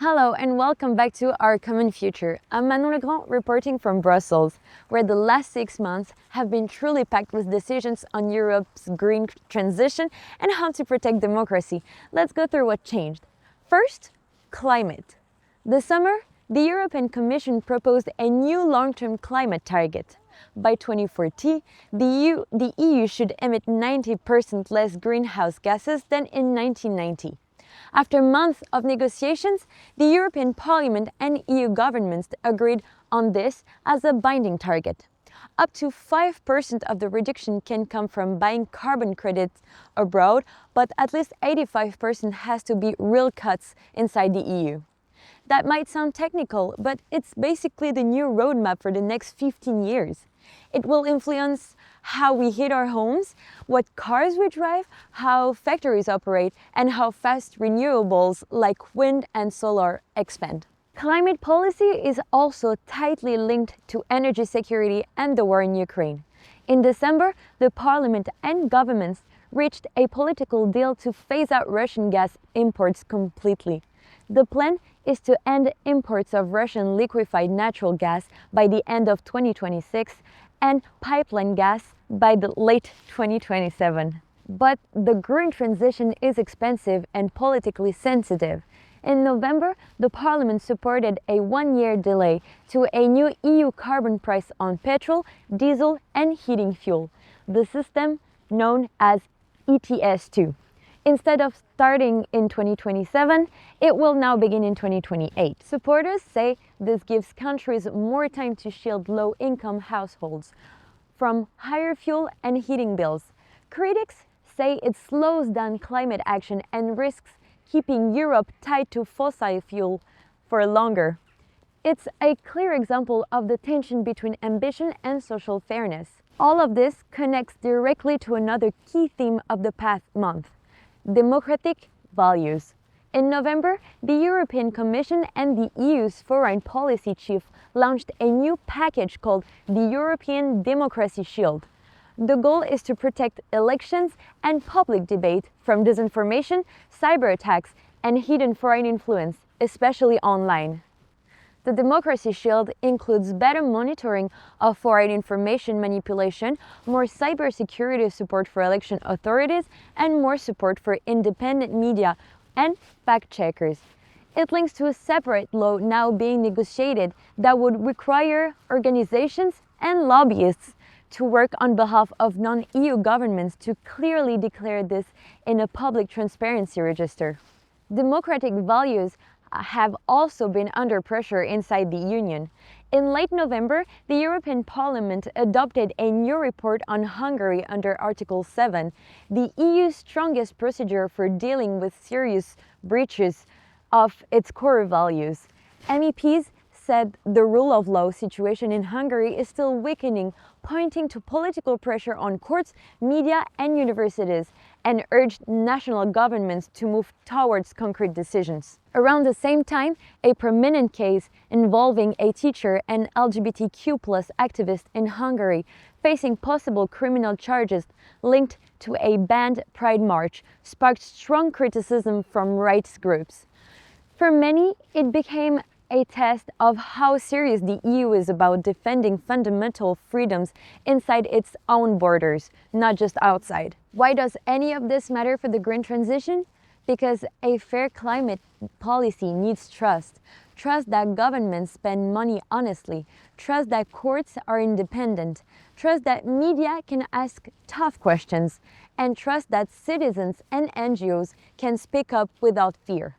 Hello and welcome back to Our Common Future. I'm Manon Legrand reporting from Brussels, where the last 6 months have been truly packed with decisions on Europe's green transition and how to protect democracy. Let's go through what changed. First, climate. This summer, the European Commission proposed a new long-term climate target. By 2040, the EU should emit 90% less greenhouse gases than in 1990. After months of negotiations, the European Parliament and EU governments agreed on this as a binding target. Up to 5% of the reduction can come from buying carbon credits abroad, but at least 85% has to be real cuts inside the EU. That might sound technical, but it's basically the new roadmap for the next 15 years. It will influence how we heat our homes, what cars we drive, how factories operate, and how fast renewables like wind and solar expand. Climate policy is also tightly linked to energy security and the war in Ukraine. In December, the Parliament and governments reached a political deal to phase out Russian gas imports completely. The plan is to end imports of Russian liquefied natural gas by the end of 2026 and pipeline gas by the late 2027. But the green transition is expensive and politically sensitive. In November, the Parliament supported a one-year delay to a new EU carbon price on petrol, diesel and heating fuel, the system known as ETS2. Instead of starting in 2027, it will now begin in 2028. Supporters say this gives countries more time to shield low-income households from higher fuel and heating bills. Critics say it slows down climate action and risks keeping Europe tied to fossil fuel for longer. It's a clear example of the tension between ambition and social fairness. All of this connects directly to another key theme of the past month: democratic values. In November, the European Commission and the EU's foreign policy chief launched a new package called the European Democracy Shield. The goal is to protect elections and public debate from disinformation, cyber attacks, and hidden foreign influence, especially online. The Democracy Shield includes better monitoring of foreign information manipulation, more cybersecurity support for election authorities, and more support for independent media and fact-checkers. It links to a separate law now being negotiated that would require organizations and lobbyists to work on behalf of non-EU governments to clearly declare this in a public transparency register. Democratic values have also been under pressure inside the Union. In late November, the European Parliament adopted a new report on Hungary under Article 7, the EU's strongest procedure for dealing with serious breaches of its core values. MEPs said the rule of law situation in Hungary is still weakening, pointing to political pressure on courts, media and universities, and urged national governments to move towards concrete decisions. Around the same time, a prominent case involving a teacher and LGBTQ+ activist in Hungary facing possible criminal charges linked to a banned Pride march sparked strong criticism from rights groups. For many, it became a test of how serious the EU is about defending fundamental freedoms inside its own borders, not just outside. Why does any of this matter for the green transition? Because a fair climate policy needs trust. Trust that governments spend money honestly. Trust that courts are independent. Trust that media can ask tough questions. And trust that citizens and NGOs can speak up without fear.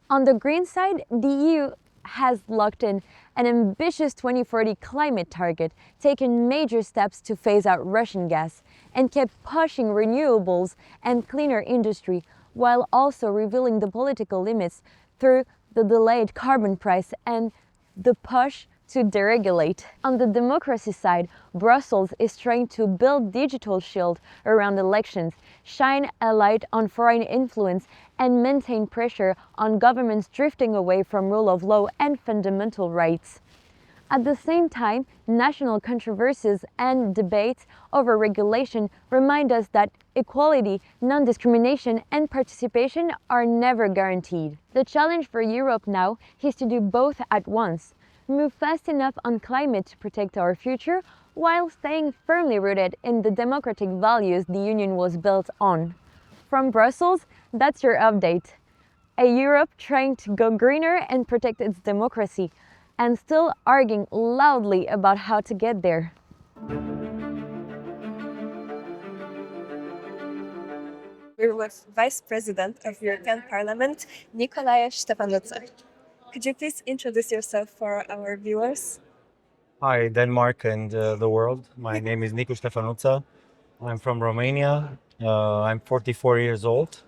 On the green side, the EU has locked in an ambitious 2040 climate target, taken major steps to phase out Russian gas, and kept pushing renewables and cleaner industry, while also revealing the political limits through the delayed carbon price and the push to deregulate. On the democracy side, Brussels is trying to build digital shield around elections, shine a light on foreign influence, and maintain pressure on governments drifting away from rule of law and fundamental rights. At the same time, national controversies and debates over regulation remind us that equality, non-discrimination and participation are never guaranteed. The challenge for Europe now is to do both at once. Move fast enough on climate to protect our future, while staying firmly rooted in the democratic values the Union was built on. From Brussels, that's your update. A Europe trying to go greener and protect its democracy, and still arguing loudly about how to get there. We're with Vice President of European Parliament, Nicolae Ștefănuță. Could you please introduce yourself for our viewers? Hi, Denmark and the world. My name is Nicu Ștefănuță. I'm from Romania. I'm 44 years old.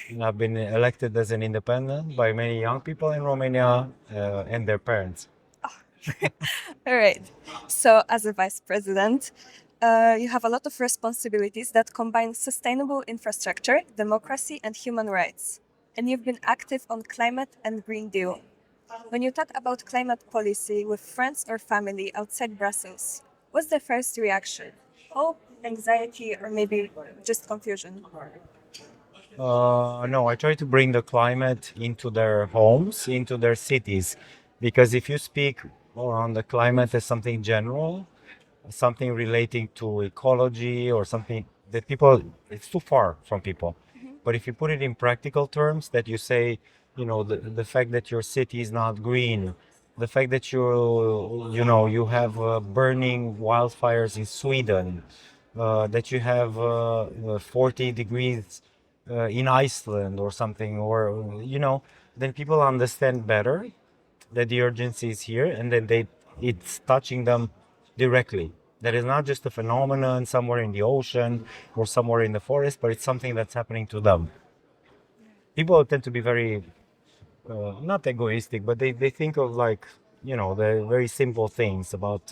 And I've been elected as an independent by many young people in Romania and their parents. All right. So, as a Vice President, you have a lot of responsibilities that combine sustainable infrastructure, democracy, and human rights. And you've been active on climate and Green Deal. When you talk about climate policy with friends or family outside Brussels, what's the first reaction? Hope, anxiety, or maybe just confusion? No, I try to bring the climate into their homes, into their cities, because if you speak on the climate as something general, something relating to ecology or something that people, it's too far from people. But if you put it in practical terms, that you say, the fact that your city is not green, the fact that you have burning wildfires in Sweden, that you have 40 degrees in Iceland or something, or then people understand better that the urgency is here and that it's touching them directly. That is not just a phenomenon somewhere in the ocean or somewhere in the forest, but it's something that's happening to them. People tend to be very not egoistic, but they think of the very simple things about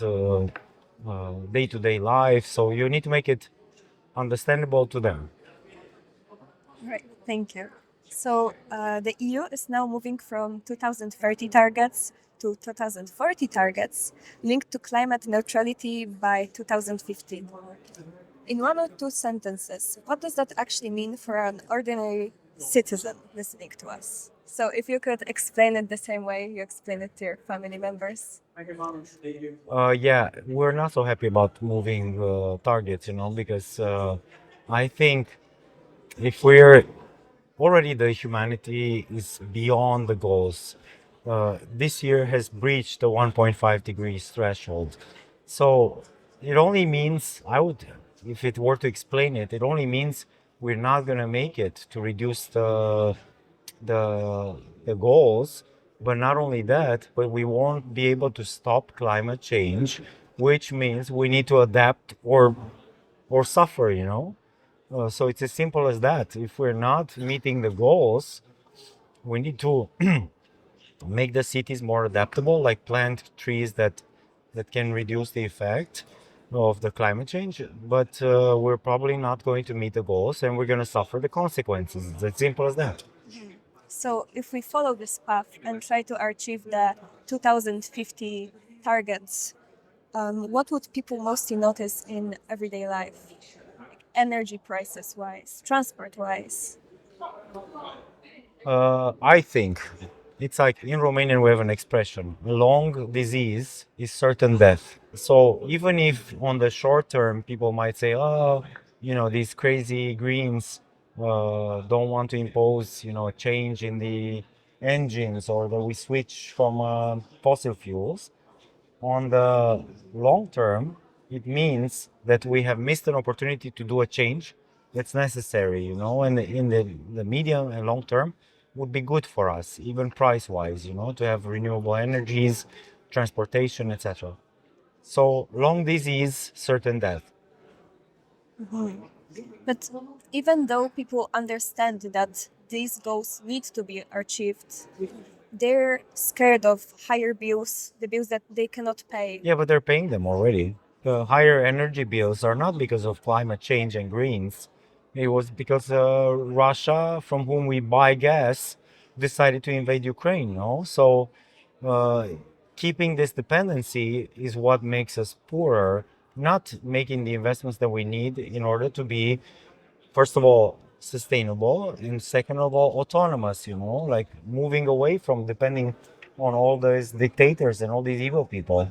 day-to-day life. So you need to make it understandable to them. Right, thank you. So, the EU is now moving from 2030 targets to 2040 targets linked to climate neutrality by 2050. In one or two sentences, what does that actually mean for an ordinary citizen listening to us? So, if you could explain it the same way you explain it to your family members. Yeah, we're not so happy about moving targets, because I think if we're already the humanity is beyond the goals. This year has breached the 1.5 degrees threshold. So it only means, if it were to explain it, it only means we're not going to make it to reduce the goals. But not only that, but we won't be able to stop climate change, which means we need to adapt or suffer. So it's as simple as that. If we're not meeting the goals, we need to make the cities more adaptable, like plant trees that can reduce the effect of the climate change. But we're probably not going to meet the goals, and we're going to suffer the consequences. It's as simple as that. So, if we follow this path and try to achieve the 2050 targets, what would people mostly notice in everyday life? Energy prices wise, transport wise? I think it's like in Romanian we have an expression: long disease is certain death. So even if on the short term people might say, oh, these crazy Greens don't want to impose, a change in the engines, or that we switch from fossil fuels. On the long term, it means that we have missed an opportunity to do a change that's necessary, and in the medium and long term would be good for us, even price wise, to have renewable energies, transportation, etc. So long disease, certain death. But even though people understand that these goals need to be achieved, they're scared of higher bills, the bills that they cannot pay. Yeah, but they're paying them already. The higher energy bills are not because of climate change and greens. It was because Russia, from whom we buy gas, decided to invade Ukraine. So uh, keeping this dependency is what makes us poorer, not making the investments that we need in order to be, first of all, sustainable, and second of all, autonomous, like moving away from depending on all these dictators and all these evil people.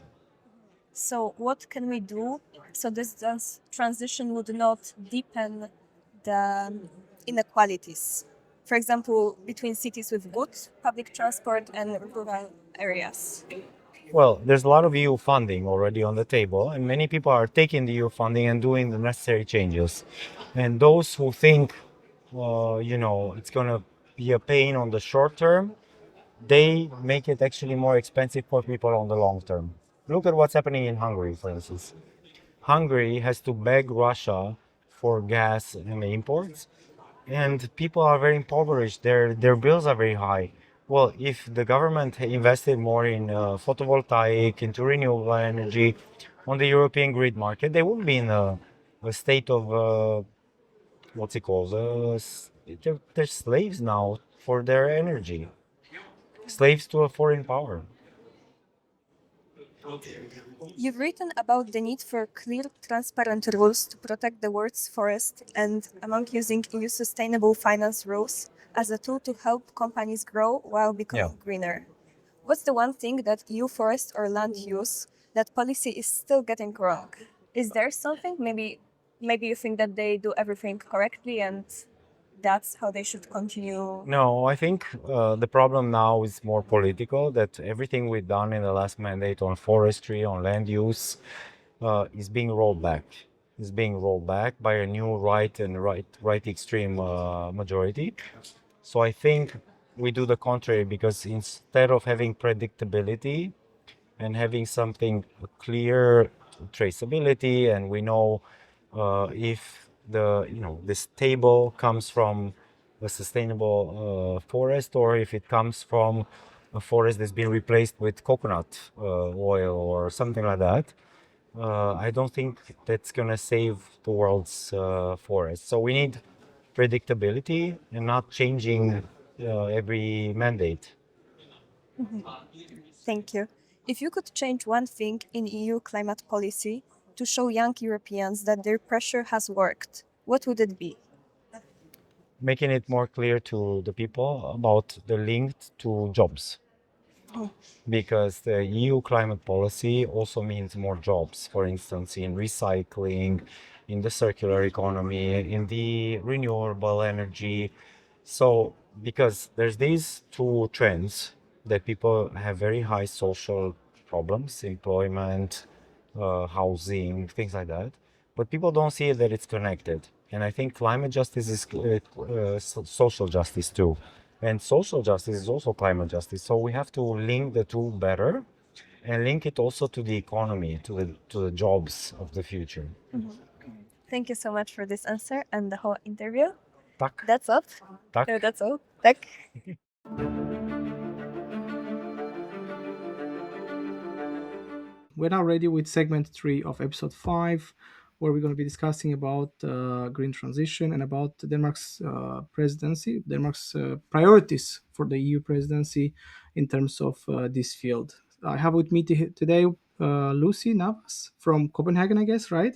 So, what can we do so this transition would not deepen the inequalities? For example, between cities with good public transport and rural areas. Well, there's a lot of EU funding already on the table, and many people are taking the EU funding and doing the necessary changes. And those who think, it's going to be a pain on the short term, they make it actually more expensive for people on the long term. Look at what's happening in Hungary, for instance. Hungary has to beg Russia for gas and imports, and people are very impoverished. Their bills are very high. Well, if the government invested more in photovoltaic, into renewable energy on the European grid market, they wouldn't be in a state of what's it called? They're slaves now for their energy, slaves to a foreign power. You've written about the need for clear, transparent rules to protect the world's forest and among using EU sustainable finance rules as a tool to help companies grow while becoming Yeah. greener. What's the one thing that EU forest or land use that policy is still getting wrong? Is there something? Maybe you think that they do everything correctly and that's how they should continue. No, I think the problem now is more political. That everything we've done in the last mandate on forestry, on land use, is being rolled back. Is being rolled back by a new right extreme majority. So I think we do the contrary, because instead of having predictability and having something clear, traceability, and we know if this table comes from a sustainable forest, or if it comes from a forest that's been replaced with coconut oil or something like that. I don't think that's gonna save the world's forests. So we need predictability and not changing every mandate. Thank you. If you could change one thing in EU climate policy to show young Europeans that their pressure has worked, what would it be? Making it more clear to the people about the link to jobs, because the EU climate policy also means more jobs, for instance, in recycling, in the circular economy, in the renewable energy. So, because there's these two trends that people have very high social problems, employment, housing, things like that, but people don't see that it's connected. And I think climate justice is social justice too. And social justice is also climate justice. So we have to link the two better and link it also to the economy, to the jobs of the future. Thank you so much for this answer and the whole interview. Tak, That's all. tak. No, that's all. Tak. We're now ready with segment 3 of episode 5, where we're going to be discussing about green transition and about Denmark's presidency, Denmark's priorities for the EU presidency in terms of this field. I have with me today Lucy Navas from Copenhagen, I guess, right?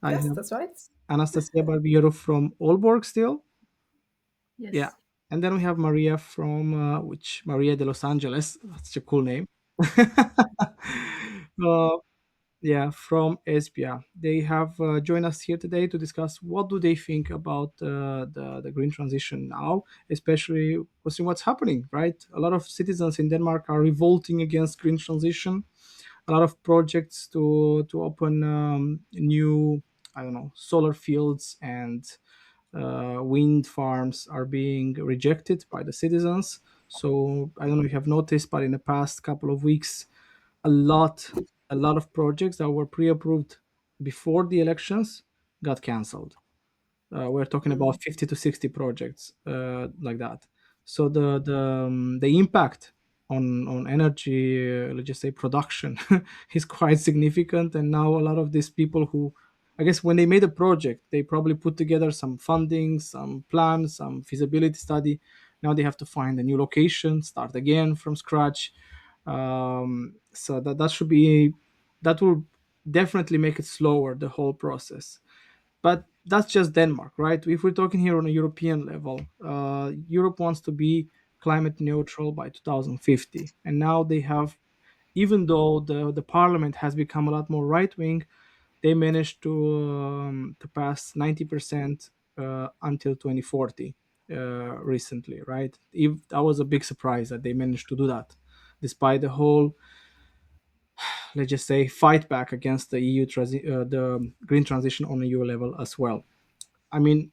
I Yes, have that's right. Anastasia Barbiero from Aalborg still. Yes. Yeah. And then we have Maria from, Maria de Los Angeles. That's such a cool name. uh, yeah, from Esbjerg. They have joined us here today to discuss what do they think about the green transition now, especially considering what's happening, right? A lot of citizens in Denmark are revolting against green transition. A lot of projects to open new, I don't know, solar fields and wind farms are being rejected by the citizens. So I don't know if you have noticed, but in the past couple of weeks, a lot a lot of projects that were pre-approved before the elections got cancelled. We're talking about 50 to 60 projects like that. So the impact on energy, let's just say production, is quite significant. And now a lot of these people who, I guess, when they made a project, they probably put together some funding, some plans, some feasibility study. Now they have to find a new location, start again from scratch. So that should be, that will definitely make it slower, the whole process. But that's just Denmark, right? If we're talking here on a European level, Europe wants to be climate neutral by 2050, and now they have, even though the parliament has become a lot more right wing, they managed to pass 90% until 2040 recently, right? If that was a big surprise that they managed to do that, despite the whole, let's just say, fight back against the the green transition on a EU level as well. I mean,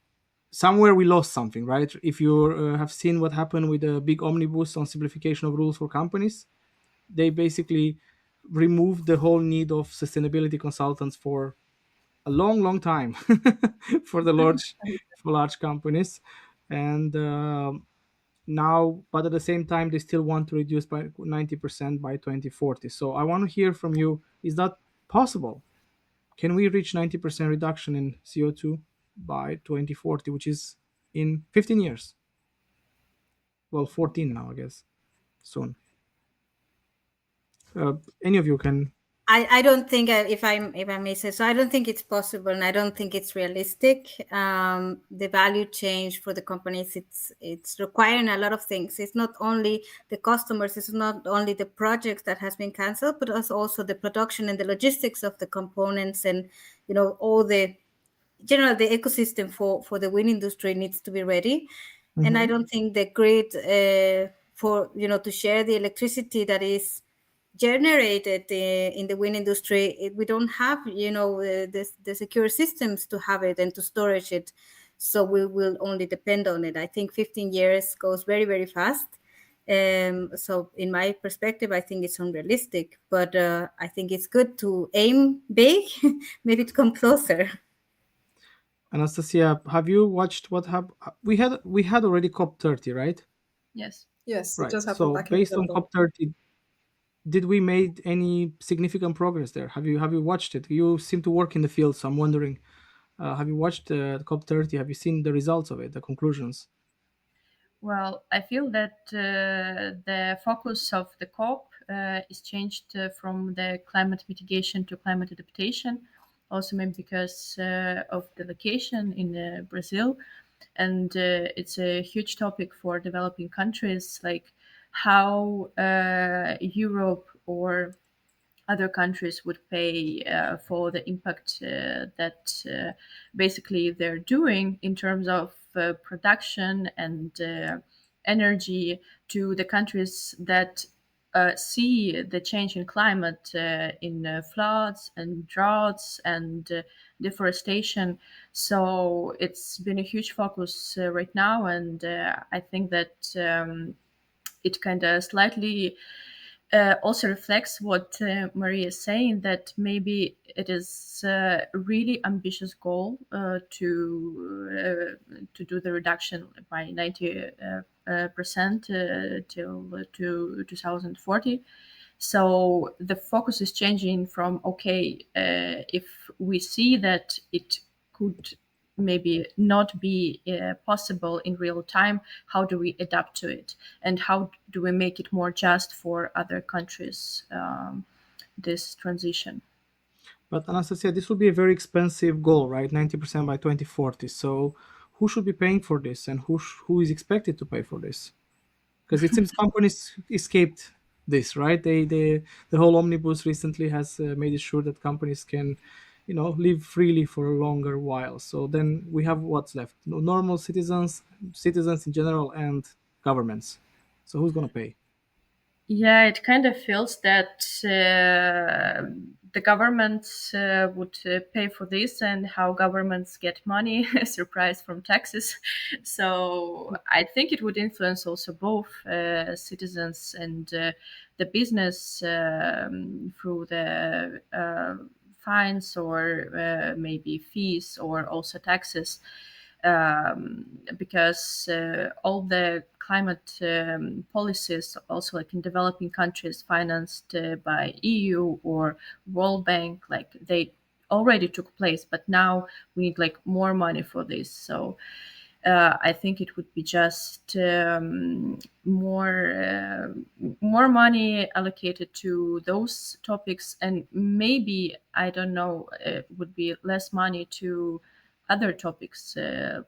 somewhere we lost something, right? If you have seen what happened with the big omnibus on simplification of rules for companies, they basically removed the whole need of sustainability consultants for a long, long time for the large, for large companies, and now, but at the same time, they still want to reduce by 90% by 2040. So I want to hear from you: is that possible? Can we reach 90% reduction in CO2 by 2040, which is in 15 years? Well, 14 now, I guess, soon. Any of you can. I don't think, if I may say so, I don't think it's possible, and I don't think it's realistic. The value change for the companies, it's requiring a lot of things. It's not only the customers, it's not only the projects that has been cancelled, but also the production and the logistics of the components, and all the general the ecosystem for the wind industry needs to be ready. And I Mhm. don't think the grid, for to share the electricity that is generated in the wind industry, we don't have the secure systems to have it and to storage it, so we will only depend on it. I think 15 years goes very, very fast. So in my perspective, I think it's unrealistic, but I think it's good to aim big, maybe to come closer. Anastasia, have you watched what happened? We had already COP30, right? Yes. Yes, it Right. just happened So back in based on November. COP30, did we made any significant progress there? Have you watched it? You seem to work in the field, so I'm wondering, have you watched COP30? Have you seen the results of it, the conclusions? Well, I feel that the focus of the COP is changed from the climate mitigation to climate adaptation. Also, maybe because of the location in Brazil, and it's a huge topic for developing countries, like how Europe or other countries would pay for the impact that basically they're doing in terms of production and energy to the countries that see the change in climate in floods and droughts and deforestation. So it's been a huge focus right now, and I think that it kind of slightly also reflects what Maria is saying, that maybe it is a really ambitious goal to do the reduction by 90% till to 2040. So the focus is changing from, okay, if we see that it could maybe not be possible in real time, how do we adapt to it, and how do we make it more just for other countries, this transition? But Anastasia, this will be a very expensive goal, right? 90% by 2040. So who should be paying for this, and who is expected to pay for this? Because it seems companies escaped this, right? The whole omnibus recently has made it sure that companies can, live freely for a longer while. So then we have what's left: normal citizens, citizens in general, and governments. So who's gonna pay? Yeah, it kind of feels that the governments would pay for this, and how governments get money, surprise, from taxes. So I think it would influence also both citizens and the business through the fines or maybe fees or also taxes, because all the climate policies, also like in developing countries, financed by EU or World Bank, like they already took place, but now we need like more money for this. So I think it would be just more money allocated to those topics, and maybe, I don't know, would be less money to other topics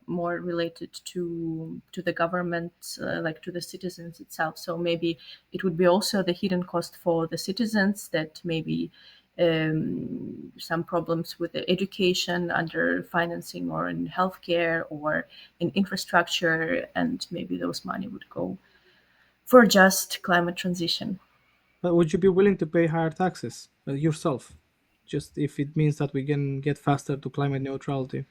more related to the government, like to the citizens itself. So maybe it would be also the hidden cost for the citizens, that maybe some problems with the education under financing, or in healthcare, or in infrastructure, and maybe those money would go for just climate transition. But would you be willing to pay higher taxes yourself, just if it means that we can get faster to climate neutrality?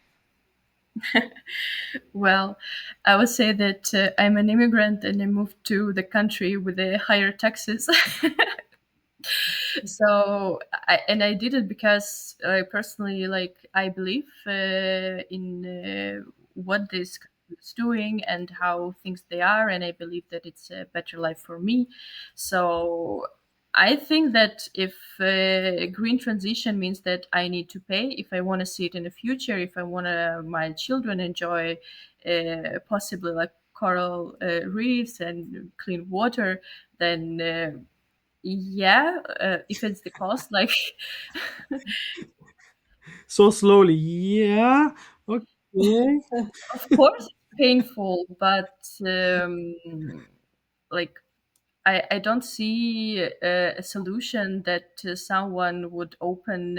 Well, I would say that I'm an immigrant and I moved to the country with the higher taxes. So I did it because I personally, like, I believe in what this country is doing and how things they are, and I believe that it's a better life for me. So I think that if green transition means that I need to pay, if I want to see it in the future, if I want my children enjoy possibly like coral reefs and clean water, then yeah, if it's the cost, like, So slowly, yeah. Okay. of course it's painful, but like, I don't see a solution that someone would open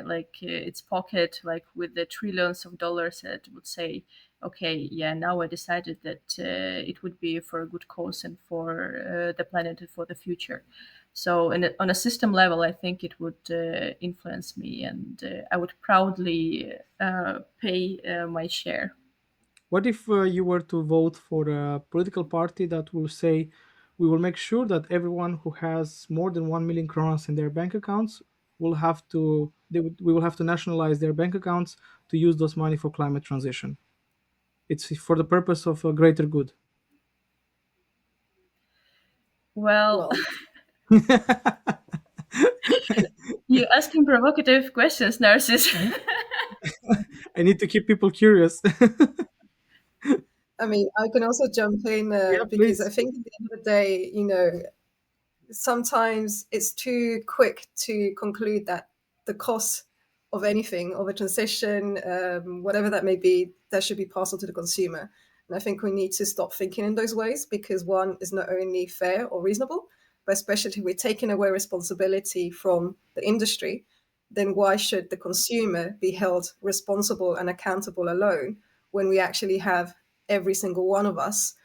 like its pocket, like with the trillions of dollars, that would say, okay, yeah, now I decided that it would be for a good cause and for the planet and for the future. So on a system level, I think it would influence me, and I would proudly pay my share. What if you were to vote for a political party that will say, we will make sure that everyone who has more than 1 million kronas in their bank accounts will have to, we will have to nationalize their bank accounts to use those money for climate transition. It's for the purpose of a greater good. Well, Well, you asking provocative questions, Narcissus. I need to keep people curious. I mean, I can also jump in Yeah, because I please. think at the end of the day, sometimes it's too quick to conclude that the cost of anything, of a transition, whatever that may be, that should be passed on to the consumer. And I think we need to stop thinking in those ways because one is not only fair or reasonable, but especially if we're taking away responsibility from the industry, then why should the consumer be held responsible and accountable alone when we actually have every single one of us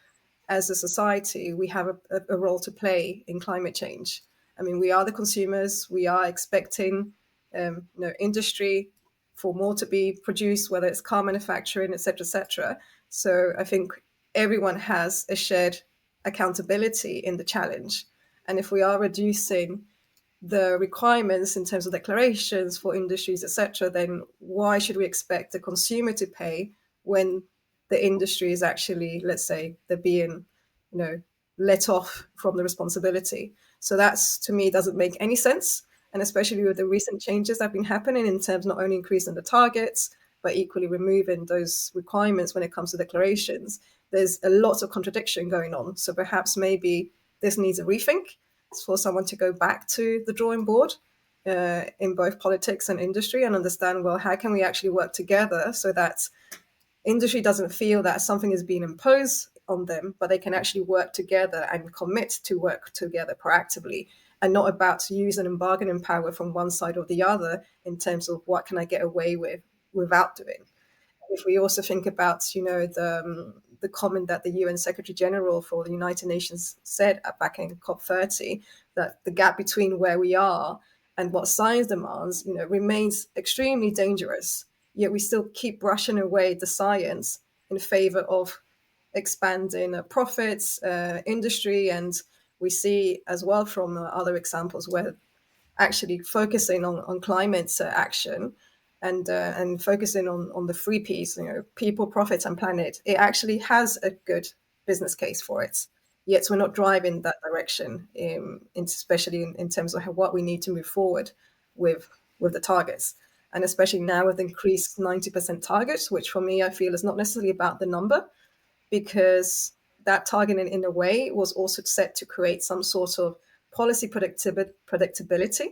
as a society, we have a role to play in climate change. I mean, we are the consumers. We are expecting, industry for more to be produced, whether it's car manufacturing, et cetera, et cetera. So I think everyone has a shared accountability in the challenge. And if we are reducing the requirements in terms of declarations for industries, etc., then why should we expect the consumer to pay when the industry is actually, let's say, they're being, you know, let off from the responsibility? So that's to me doesn't make any sense, and especially with the recent changes that have been happening in terms of not only increasing the targets but equally removing those requirements when it comes to declarations. There's a lot of contradiction going on. So perhaps maybe this needs a rethink for someone to go back to the drawing board in both politics and industry and understand, well, how can we actually work together so that industry doesn't feel that something is being imposed on them, but they can actually work together and commit to work together proactively and not about using and bargaining power from one side or the other in terms of what can I get away with without doing. If we also think about, the comment that the UN Secretary General for the United Nations said back in COP30, that the gap between where we are and what science demands, remains extremely dangerous. Yet we still keep brushing away the science in favor of expanding profits, industry, and we see as well from other examples where actually focusing on climate action and focusing on the three P's, people, profits, and planet, it actually has a good business case for it. Yet we're not driving that direction, especially in terms of what we need to move forward with the targets. And especially now with increased 90% targets, which for me, I feel is not necessarily about the number, because that target in a way was also set to create some sort of policy predictability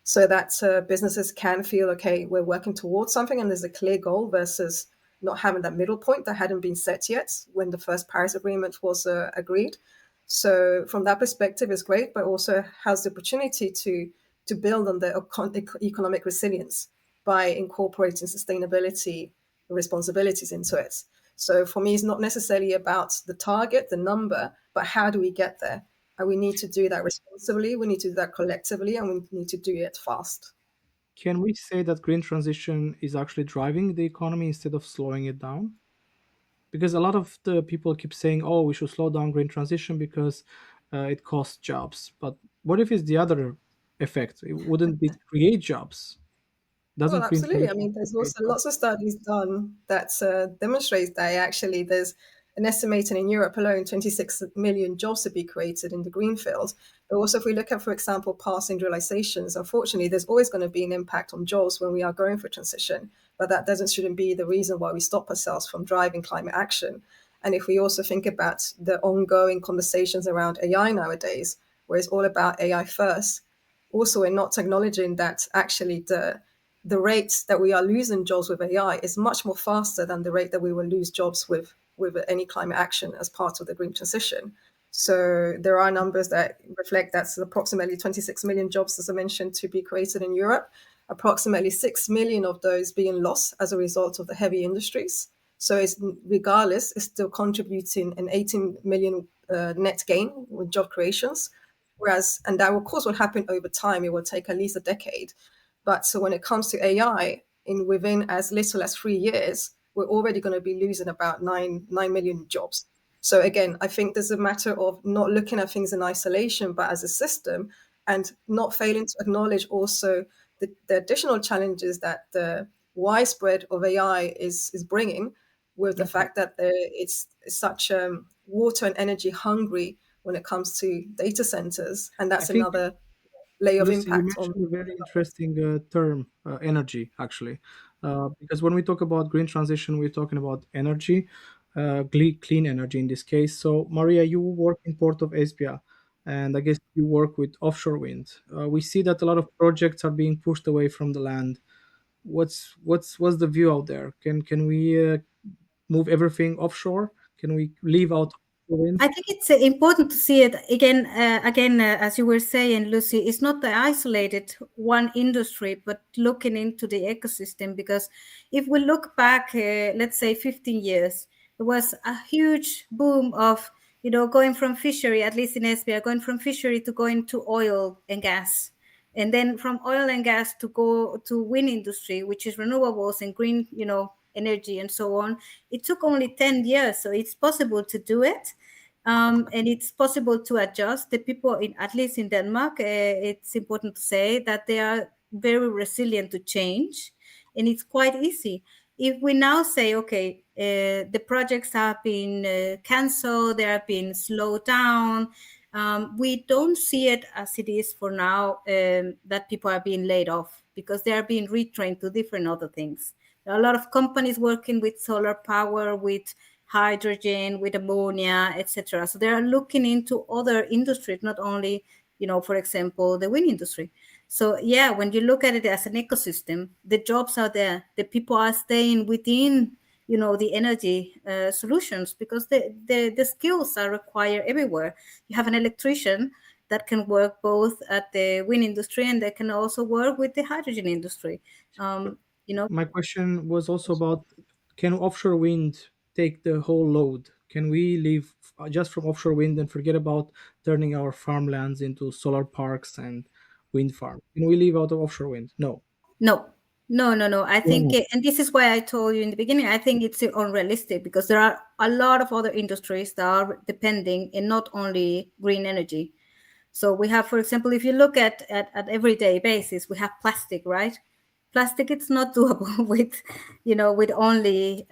so that businesses can feel, okay, we're working towards something and there's a clear goal versus not having that middle point that hadn't been set yet when the first Paris Agreement was agreed. So from that perspective, it's great, but also has the opportunity to build on the economic resilience by incorporating sustainability responsibilities into it. So for me, it's not necessarily about the target, the number, but how do we get there? And we need to do that responsibly, we need to do that collectively, and we need to do it fast. Can we say that green transition is actually driving the economy instead of slowing it down? Because a lot of the people keep saying, "Oh, we should slow down green transition because it costs jobs." But what if it's the other effect? Wouldn't it create jobs? Well, Doesn't green absolutely. I transition mean, there's create also jobs? lots of studies done that demonstrates that actually there's an estimated in Europe alone 26 million jobs to be created in the green field. But also, if we look at, for example, past industrializations, unfortunately, there's always going to be an impact on jobs when we are going for transition. But that doesn't shouldn't be the reason why we stop ourselves from driving climate action. And if we also think about the ongoing conversations around AI nowadays, where it's all about AI first, also we're not acknowledging that actually the rate that we are losing jobs with AI is much more faster than the rate that we will lose jobs with any climate action as part of the green transition. So there are numbers that reflect that's approximately 26 million jobs, as I mentioned, to be created in Europe. Approximately 6 million of those being lost as a result of the heavy industries. So it's regardless, it's still contributing an 18 million net gain with job creations. Whereas, and that of course will happen over time. It will take at least a decade. But so when it comes to AI, in within as little as 3 years, we're already going to be losing about 9 million jobs. So again, I think there's a matter of not looking at things in isolation, but as a system, and not failing to acknowledge also the additional challenges that the widespread of AI is bringing, with the Okay. fact that it's such water and energy hungry when it comes to data centers, and I that's think, another layer of Lucy, you impact on. mentioned a very interesting term, energy, actually. Because when we talk about green transition, we're talking about energy, clean energy in this case. So, Maria, you work in Port of Esbjerg, and I guess you work with offshore wind. We see that a lot of projects are being pushed away from the land. What's the view out there? Can we move everything offshore? Can we leave out offshore wind? I think it's important to see it again. As you were saying, Lucy, it's not the isolated one industry, but looking into the ecosystem. Because if we look back, let's say 15 years, there was a huge boom of going from fishery, at least in Esbjerg, going from fishery to going to oil and gas, and then from oil and gas to go to wind industry, which is renewables and green, energy and so on. It took only 10 years, so it's possible to do it. And it's possible to adjust. The people, at least in Denmark, it's important to say that they are very resilient to change, and it's quite easy. If we now say, okay, the projects have been cancelled, they have been slowed down, we don't see it as it is for now, that people are being laid off because they are being retrained to different other things. There are a lot of companies working with solar power, with hydrogen, with ammonia, etc. So they are looking into other industries, not only, for example, the wind industry. So yeah, when you look at it as an ecosystem, the jobs are there. The people are staying within, the energy solutions, because the skills are required everywhere. You have an electrician that can work both at the wind industry, and they can also work with the hydrogen industry. Um, you know, My question was also about, can offshore wind take the whole load? Can we leave just from offshore wind and forget about turning our farmlands into solar parks and wind farms? Can we leave out of offshore wind? No. No, no, no, no. I Why think, not? and this is why I told you in the beginning, I think it's unrealistic, because there are a lot of other industries that are depending in not only green energy. So we have, for example, if you look at everyday basis, we have plastic, right? Plastic, it's not doable with only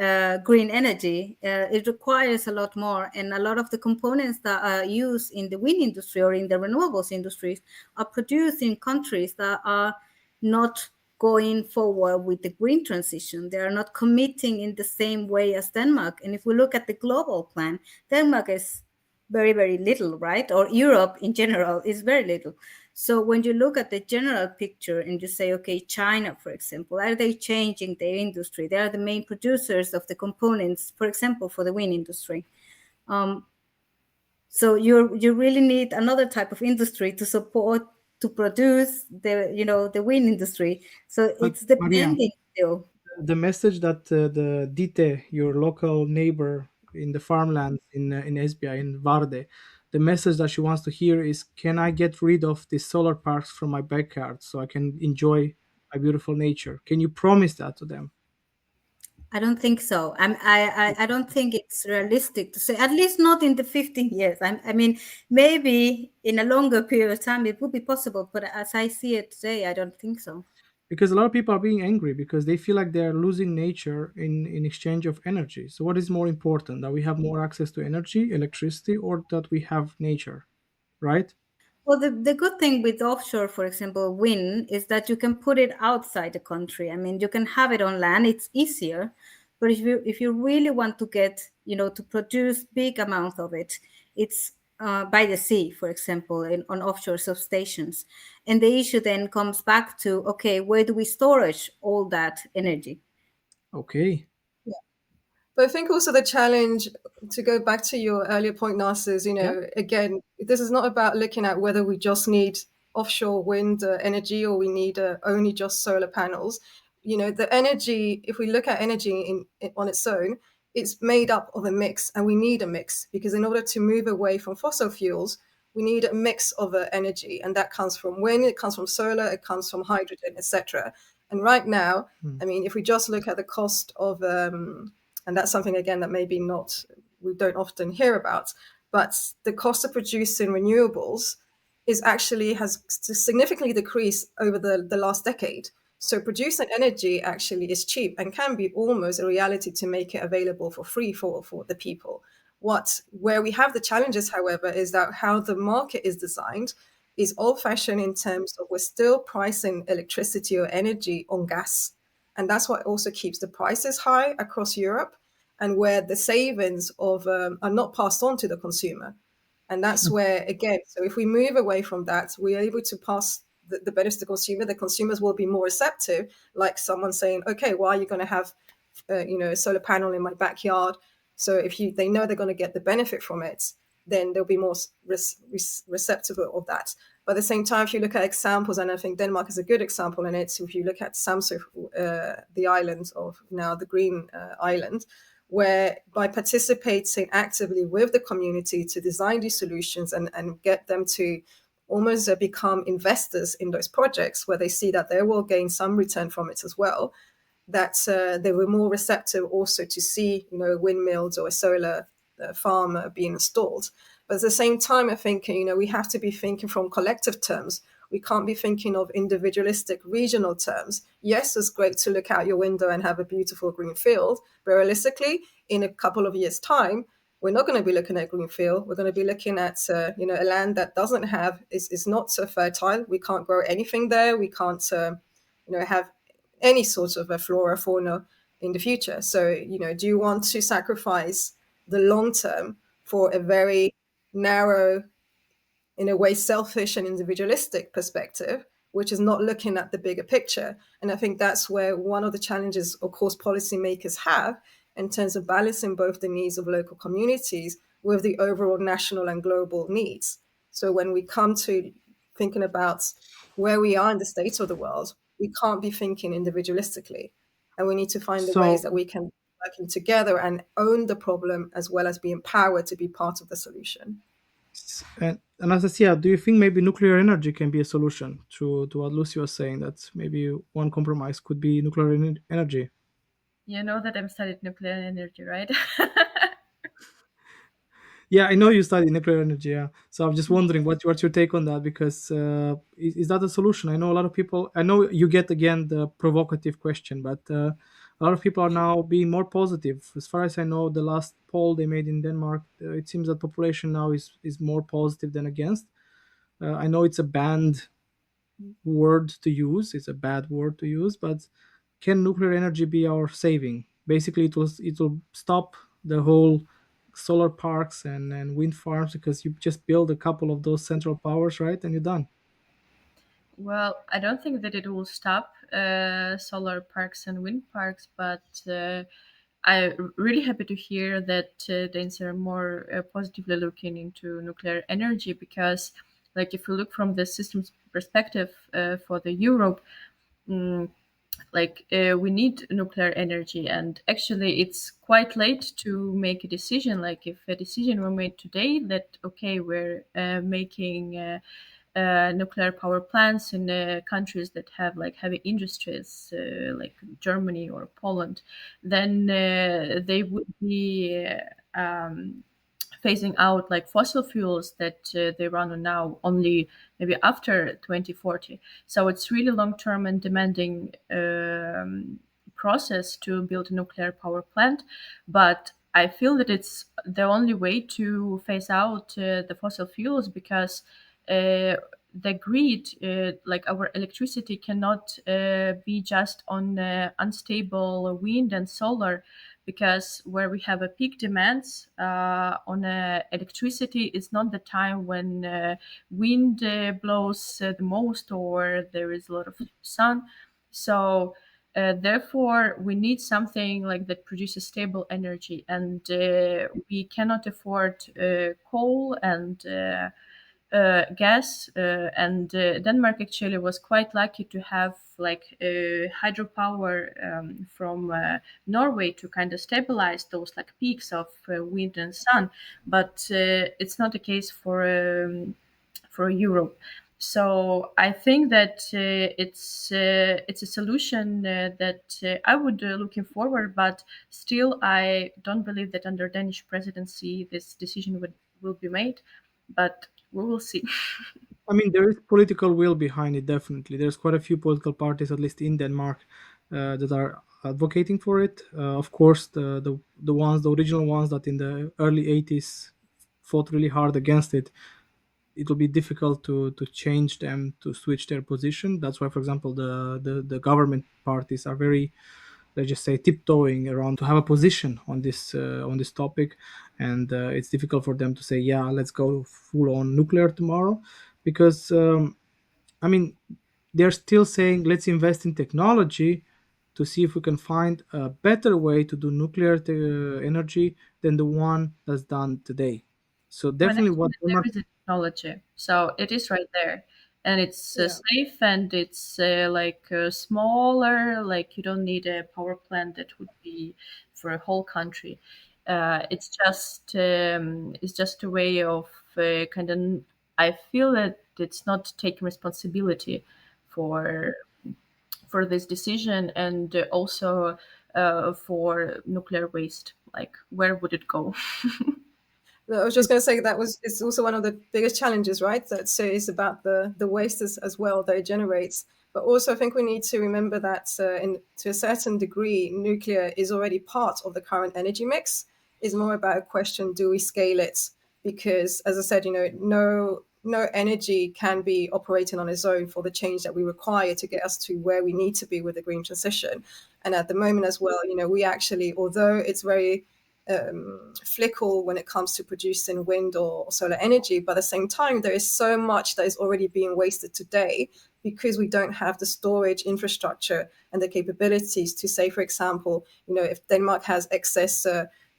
green energy. It requires a lot more, and a lot of the components that are used in the wind industry or in the renewables industries are produced in countries that are not going forward with the green transition. They are not committing in the same way as Denmark. And if we look at the global plan, Denmark is very, very little, right? Or Europe in general is very little. So when you look at the general picture and you say, okay, China, for example, are they changing their industry? They are the main producers of the components, for example, for the wind industry. So you really need another type of industry to support to produce the wind industry. So But it's Maria, depending still. the message that the Dite, your local neighbor in the farmlands in Esbjerg, in Varde, the message that she wants to hear is, can I get rid of the solar parks from my backyard so I can enjoy my beautiful nature? Can you promise that to them? I don't think so. I don't think it's realistic to say, at least not in the 15 years. I mean, maybe in a longer period of time it would be possible, but as I see it today, I don't think so. Because a lot of people are being angry because they feel like they are losing nature in exchange of energy. So what is more important, that we have more access to energy, electricity, or that we have nature, right? Well, the good thing with offshore, for example, wind, is that you can put it outside the country. I mean, you can have it on land; it's easier. But if you really want to get, to produce big amounts of it, it's by the sea, for example, on offshore substations. And the issue then comes back to, okay, where do we storage all that energy? Okay. But I think also the challenge, to go back to your earlier point, Narcissus, Yeah. again, this is not about looking at whether we just need offshore wind energy or we need only just solar panels. The energy, if we look at energy on its own, it's made up of a mix, and we need a mix because in order to move away from fossil fuels, we need a mix of energy, and that comes from wind, it comes from solar, it comes from hydrogen, etc. And right now, I mean, if we just look at the cost of and that's something again that maybe not we don't often hear about, but the cost of producing renewables is actually has significantly decreased over the last decade. So producing energy actually is cheap and can be almost a reality to make it available for free for the people. Where we have the challenges, however, is that how the market is designed is old-fashioned in terms of we're still pricing electricity or energy on gas, and that's what also keeps the prices high across Europe, and where the savings of are not passed on to the consumer. And that's where, again, so if we move away from that, we're able to pass the benefits to the consumer. The consumers will be more receptive, like someone saying, okay, why are you going to have a solar panel in my backyard? So if they know they're going to get the benefit from it, then they'll be more receptive of that. But at the same time, if you look at examples, and I think Denmark is a good example in it, so if you look at Samsø, the island of now the Green Island, where by participating actively with the community to design these solutions and get them to almost become investors in those projects, where they see that they will gain some return from it as well, that they were more receptive also to see, windmills or a solar farm being installed. But at the same time, I think, we have to be thinking from collective terms. We can't be thinking of individualistic regional terms. Yes, it's great to look out your window and have a beautiful green field, but realistically, in a couple of years' time, we're not going to be looking at green field. We're going to be looking at a land that doesn't have is not so fertile. We can't grow anything there. We can't have any sort of a flora fauna in the future. So do you want to sacrifice the long term for a very narrow, in a way, selfish and individualistic perspective, which is not looking at the bigger picture? And I think that's where one of the challenges, of course, policymakers have in terms of balancing both the needs of local communities with the overall national and global needs. So when we come to thinking about where we are in the state of the world, we can't be thinking individualistically. And we need to find the ways So, that we can working together and own the problem as well as be empowered to be part of the solution. You know that I'm studying nuclear energy, right? Yeah, I know you study nuclear energy. Yeah, so I'm just wondering what's your take on that, because is that a solution? I know a lot of people. I know you get again the provocative question, but a lot of people are now being more positive. As far as I know, the last poll they made in Denmark, it seems that population now is more positive than against. I know it's a banned word to use. It's a bad word to use, but can nuclear energy be our saving? Basically, it will stop the whole solar parks and wind farms, because you just build a couple of those central powers, right, and you're done. Well, I don't think that it will stop solar parks and wind parks, but I'm really happy to hear that Danes are more positively looking into nuclear energy because, like, if you look from the system's perspective for the Europe, mm, we need nuclear energy, and actually it's quite late to make a decision. Like if a decision were made today that okay, we're making nuclear power plants in countries that have like heavy industries, like Germany or Poland, then they would be phasing out like fossil fuels that they run on now only maybe after 2040. So it's really long term and demanding process to build a nuclear power plant. But I feel that it's the only way to phase out the fossil fuels because uh, the grid, like our electricity, cannot be just on unstable wind and solar, because where we have a peak demands on electricity is not the time when wind blows the most or there is a lot of sun. So therefore, we need something like that produces stable energy, and we cannot afford coal and gas. And Denmark actually was quite lucky to have like hydropower from Norway to kind of stabilize those like peaks of wind and sun. But it's not the case for Europe. So I think that it's a solution that I would looking forward, but still I don't believe that under Danish presidency this decision will be made. But we will see. I mean, there is political will behind it. Definitely, there's quite a few political parties, at least in Denmark, that are advocating for it. Of course, the original ones that in the early '80s fought really hard against it. It will be difficult to change them, to switch their position. That's why, for example, the government parties are very, let's just say, tiptoeing around to have a position on this topic, and it's difficult for them to say, yeah, let's go full on nuclear tomorrow, because I mean, they're still saying let's invest in technology to see if we can find a better way to do nuclear energy than the one that's done today. So But definitely, what actually, there Denmark. is a technology, so it is right there, and it's Yeah. safe and it's smaller. Like you don't need a power plant that would be for a whole country. It's just a way of kind of. I feel that it's not taking responsibility for for this decision and also for nuclear waste. Like where would it go? No, I was just going to say that was it's also one of the biggest challenges, right? That so it's about the waste as well that it generates. But also, I think we need to remember that in to a certain degree, nuclear is already part of the current energy mix. It's more about a question: do we scale it? Because, as I said, no energy can be operating on its own for the change that we require to get us to where we need to be with the green transition. And at the moment as well, we actually, although it's very fickle when it comes to producing wind or solar energy. But at the same time, there is so much that is already being wasted today because we don't have the storage infrastructure and the capabilities to say, for example, if Denmark has excess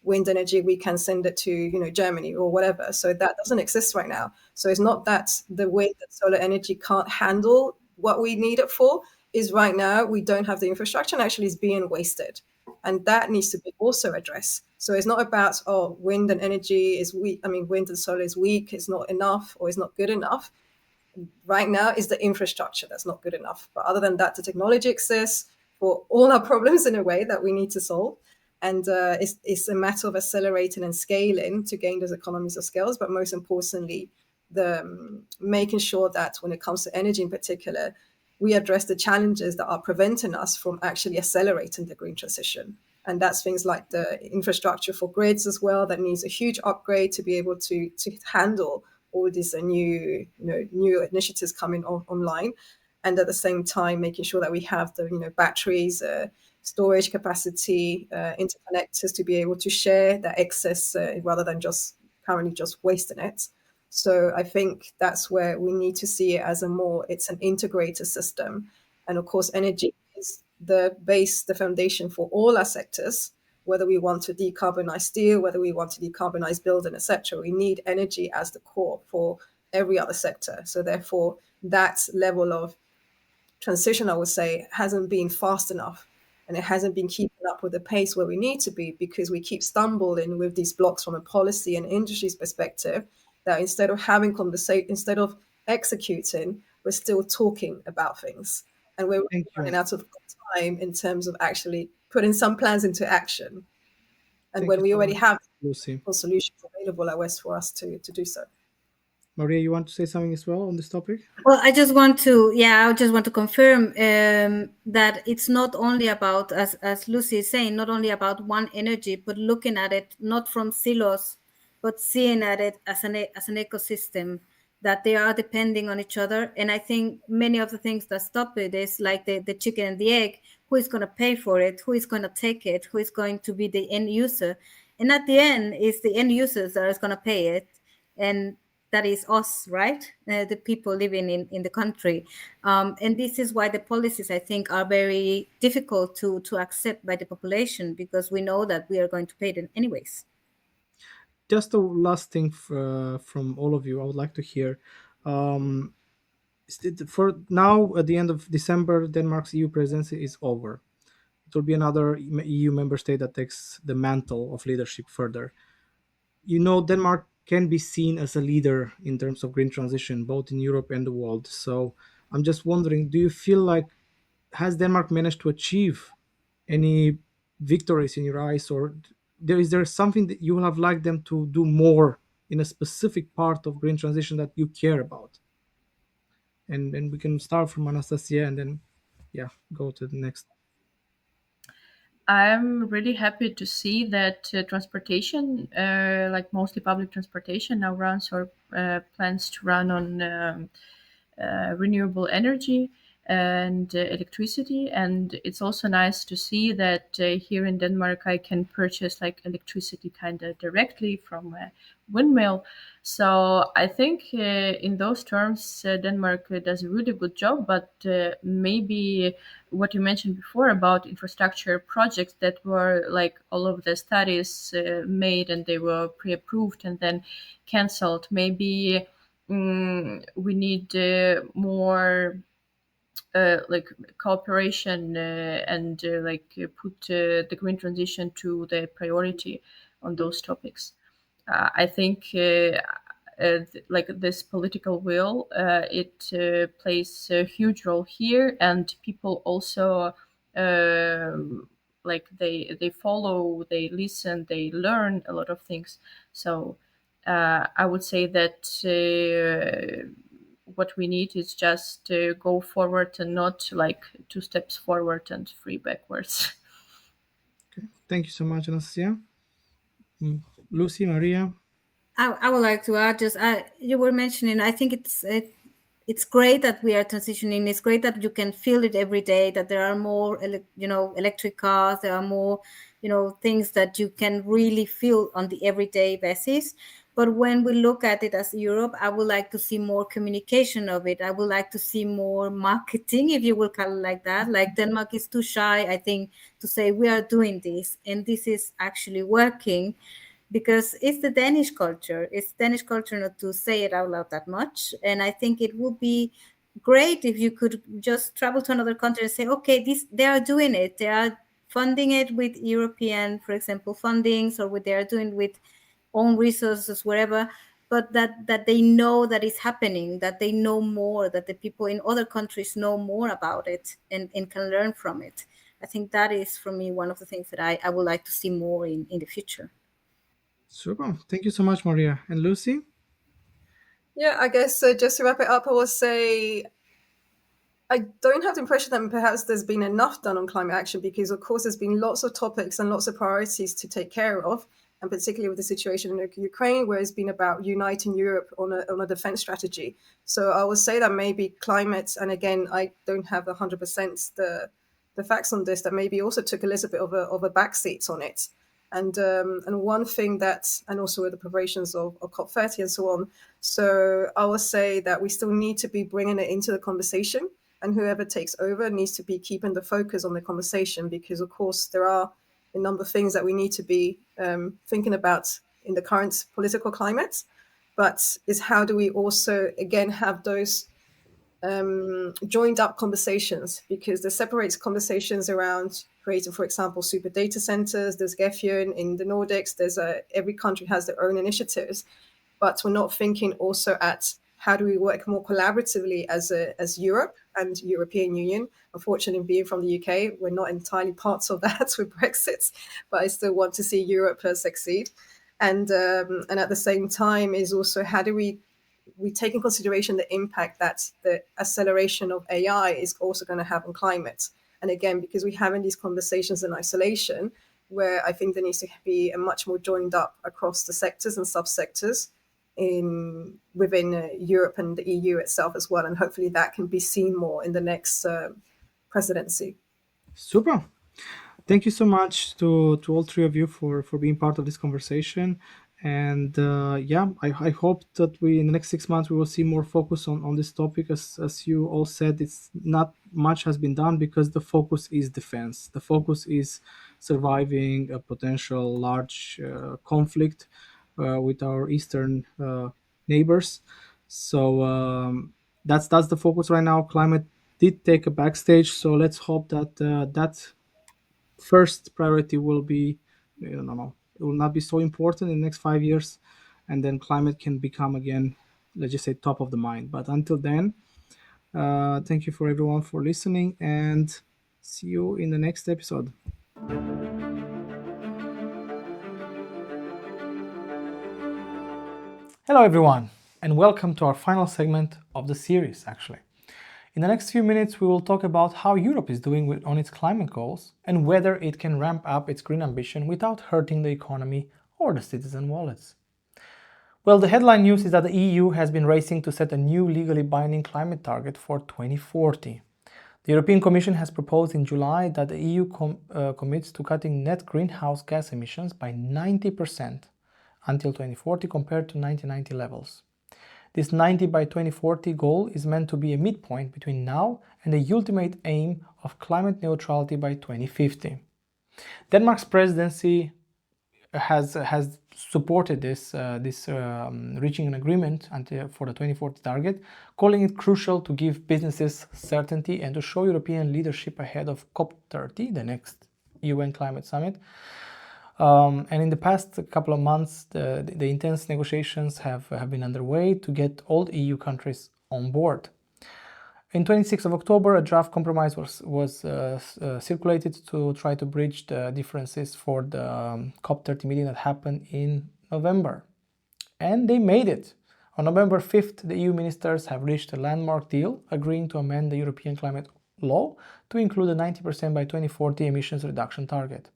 wind energy, we can send it to Germany or whatever. So that doesn't exist right now. So it's not that the wind and solar energy can't handle what we need it for. Is right now we don't have the infrastructure and actually is being wasted, and that needs to be also addressed. So it's not about wind and energy is weak. I mean, wind and solar is weak. It's not enough or it's not good enough. Right now, is the infrastructure that's not good enough. But other than that, the technology exists for all our problems in a way that we need to solve. And it's a matter of accelerating and scaling to gain those economies of scales. But most importantly, the making sure that when it comes to energy in particular, we address the challenges that are preventing us from actually accelerating the green transition. And that's things like the infrastructure for grids as well, that needs a huge upgrade to be able to handle all these new initiatives coming online. and at the same time making sure that we have the batteries, storage capacity, interconnectors to be able to share that excess rather than just currently just wasting it. So I think that's where we need to see it as it's an integrated system. And of course, energy is the base, the foundation for all our sectors, whether we want to decarbonize steel, whether we want to decarbonize building, etc. We need energy as the core for every other sector. So therefore, that level of transition, I would say, hasn't been fast enough. And it hasn't been keeping up with the pace where we need to be, because we keep stumbling with these blocks from a policy and industry's perspective, that instead of having conversation, instead of executing, we're still talking about things. And we're Thank running you. out of time in terms of actually putting some plans into action. And Thank when you we so already much, have Lucy. solutions available at West for us to do so. Maria, you want to say something as well on this topic? Well, I just want to confirm that it's not only about, as Lucy is saying, not only about one energy, but looking at it not from silos, but seeing at it as an ecosystem, that they are depending on each other. And I think many of the things that stop it is like the chicken and the egg. Who is going to pay for it? Who is going to take it? Who is going to be the end user? And at the end, it's the end users that is going to pay it. And that is us, right? The people living in the country. And this is why the policies, I think, are very difficult to accept by the population, because we know that we are going to pay them anyways. Just a last thing from all of you, I would like to hear. Um, for now, at the end of December, Denmark's EU presidency is over. It will be another EU member state that takes the mantle of leadership further. Denmark can be seen as a leader in terms of green transition, both in Europe and the world. So I'm just wondering, do you feel like, has Denmark managed to achieve any victories in your eyes, or is there something that you would have liked them to do more in a specific part of green transition that you care about? And we can start from Anastasia and then, yeah, go to the next. I'm really happy to see that transportation, like mostly public transportation, now runs or plans to run on renewable energy and electricity. And it's also nice to see that here in Denmark I can purchase like electricity kind of directly from a windmill. So I think in those terms Denmark does a really good job. But maybe what you mentioned before about infrastructure projects that were like all of the studies made and they were pre-approved and then cancelled, maybe we need more like cooperation and put the green transition to the priority on those topics. I think like this political will, it plays a huge role here, and people also like they follow, they listen, they learn a lot of things. So I would say that what we need is just to go forward and not like 2 steps forward and 3 backwards. Okay. Thank you so much, Anastasia. Lucy, Maria. I would like to add, just you were mentioning, I think it's great that we are transitioning. It's great that you can feel it every day, that there are more electric cars, there are more things that you can really feel on the everyday basis. But when we look at it as Europe, I would like to see more communication of it. I would like to see more marketing, if you will call it like that. Like Denmark is too shy, I think, to say we are doing this and this is actually working, because it's the Danish culture. It's Danish culture not to say it out loud that much. And I think it would be great if you could just travel to another country and say, okay, they are doing it. They are funding it with European, for example, fundings, or what they are doing with own resources, wherever. But that they know that it's happening, that they know more, that the people in other countries know more about it and can learn from it. I think that is, for me, one of the things that I would like to see more in the future. Super. Thank you so much, Maria. And Lucy? Yeah, I guess just to wrap it up, I will say I don't have the impression that perhaps there's been enough done on climate action, because, of course, there's been lots of topics and lots of priorities to take care of. and particularly with the situation in Ukraine, where it's been about uniting Europe on a defense strategy. So I would say that maybe climate, and again, I don't have 100% the facts on this, that maybe also took a little bit of a backseat on it. And one thing that, and also with the preparations of COP30 and so on. So I would say that we still need to be bringing it into the conversation, and whoever takes over needs to be keeping the focus on the conversation, because of course there are a number of things that we need to be thinking about in the current political climate. But is how do we also again have those joined up conversations, because the separates conversations around creating, for example, super data centers. There's Gefion in the Nordics. There's every country has their own initiatives, but we're not thinking also at how do we work more collaboratively as Europe and European Union. Unfortunately, being from the UK, we're not entirely parts of that with Brexit, but I still want to see Europe succeed. And at the same time is also how do we take in consideration the impact that the acceleration of AI is also going to have on climate. And again, because we're having these conversations in isolation, where I think there needs to be a much more joined up across the sectors and subsectors within Europe and the EU itself as well. And hopefully that can be seen more in the next presidency. Super. Thank you so much to all three of you for being part of this conversation. And I hope that in the next 6 months we will see more focus on this topic. As you all said, it's not much has been done because the focus is defense. The focus is surviving a potential large conflict with our eastern neighbors. So that's the focus right now. Climate did take a backstage, so let's hope that that first priority will be, it will not be so important in the next 5 years, and then climate can become again, let's just say, top of the mind. But until then, thank you for everyone for listening, and see you in the next episode. Hello everyone, and welcome to our final segment of the series, actually. In the next few minutes, we will talk about how Europe is doing on its climate goals and whether it can ramp up its green ambition without hurting the economy or the citizen wallets. Well, the headline news is that the EU has been racing to set a new legally binding climate target for 2040. The European Commission has proposed in July that the EU commits to cutting net greenhouse gas emissions by 90% until 2040 compared to 1990 levels. This 90 by 2040 goal is meant to be a midpoint between now and the ultimate aim of climate neutrality by 2050. Denmark's presidency has supported this reaching an agreement for the 2040 target, calling it crucial to give businesses certainty and to show European leadership ahead of COP30, the next UN climate summit. And in the past couple of months, the intense negotiations have been underway to get all EU countries on board. In 26th of October, a draft compromise was circulated to try to bridge the differences for the COP30 meeting that happened in November. And they made it. On November 5th, the EU ministers have reached a landmark deal, agreeing to amend the European climate law to include a 90% by 2040 emissions reduction target.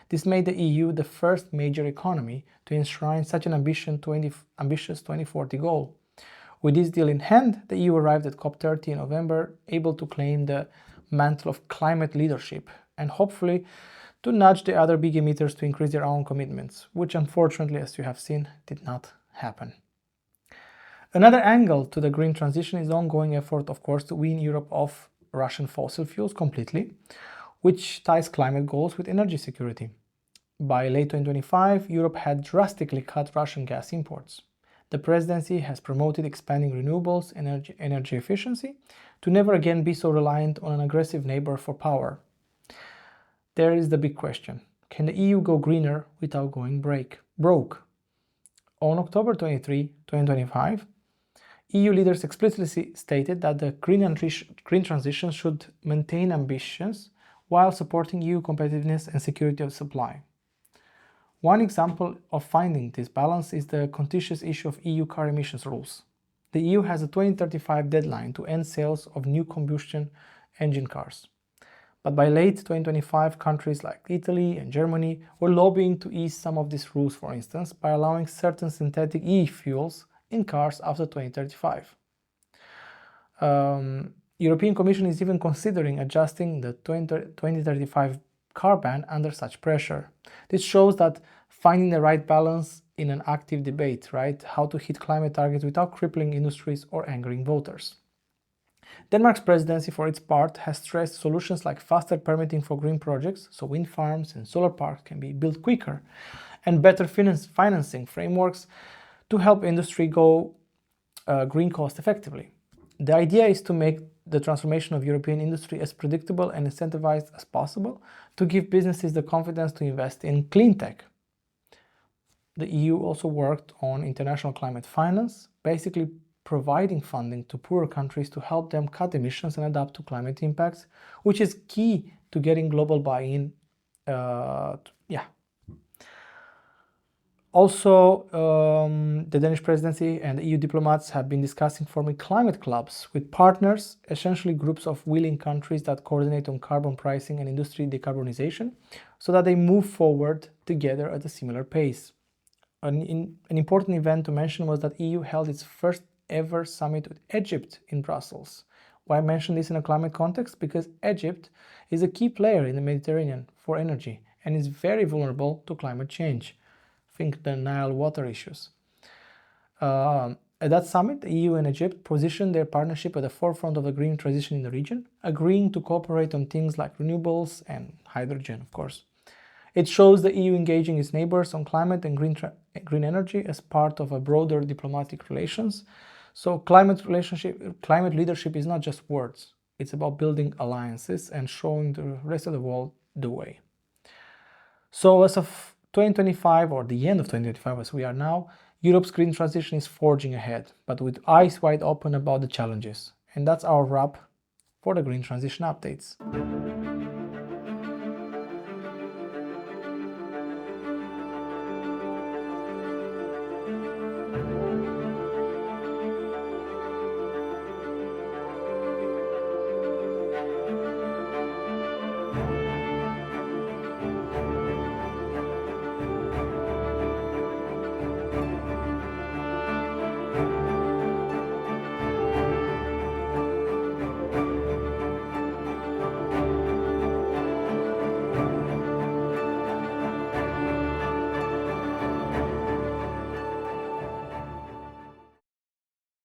This made the EU the first major economy to enshrine such an ambitious 2040 goal. With this deal in hand, the EU arrived at COP30 in November, able to claim the mantle of climate leadership and hopefully to nudge the other big emitters to increase their own commitments, which unfortunately, as you have seen, did not happen. Another angle to the green transition is the ongoing effort, of course, to wean Europe off Russian fossil fuels completely, which ties climate goals with energy security. By late 2025, Europe had drastically cut Russian gas imports. The presidency has promoted expanding renewables and energy efficiency to never again be so reliant on an aggressive neighbor for power. There is the big question: can the EU go greener without going broke? On October 23, 2025, EU leaders explicitly stated that the green transition should maintain ambitions while supporting EU competitiveness and security of supply. One example of finding this balance is the contentious issue of EU car emissions rules. The EU has a 2035 deadline to end sales of new combustion engine cars. But by late 2025, countries like Italy and Germany were lobbying to ease some of these rules, for instance, by allowing certain synthetic e-fuels in cars after 2035. European Commission is even considering adjusting the 2035 car ban under such pressure. This shows that finding the right balance in an active debate, right? How to hit climate targets without crippling industries or angering voters. Denmark's presidency, for its part, has stressed solutions like faster permitting for green projects, so wind farms and solar parks can be built quicker, and better financing frameworks to help industry go green cost effectively. The idea is to make the transformation of European industry as predictable and incentivized as possible to give businesses the confidence to invest in clean tech. The EU also worked on international climate finance, basically providing funding to poorer countries to help them cut emissions and adapt to climate impacts, which is key to getting global buy-in. Also, the Danish presidency and EU diplomats have been discussing forming climate clubs with partners, essentially groups of willing countries that coordinate on carbon pricing and industry decarbonization, so that they move forward together at a similar pace. An important event to mention was that EU held its first ever summit with Egypt in Brussels. Why I mention this in a climate context? Because Egypt is a key player in the Mediterranean for energy and is very vulnerable to climate change. Think the Nile water issues. At that summit, the EU and Egypt positioned their partnership at the forefront of the green transition in the region, agreeing to cooperate on things like renewables and hydrogen, of course. It shows the EU engaging its neighbors on climate and green energy as part of a broader diplomatic relations. So climate leadership is not just words. It's about building alliances and showing the rest of the world the way. So as of 2025, or the end of 2025 as we are now, Europe's green transition is forging ahead, but with eyes wide open about the challenges. And that's our wrap for the green transition updates.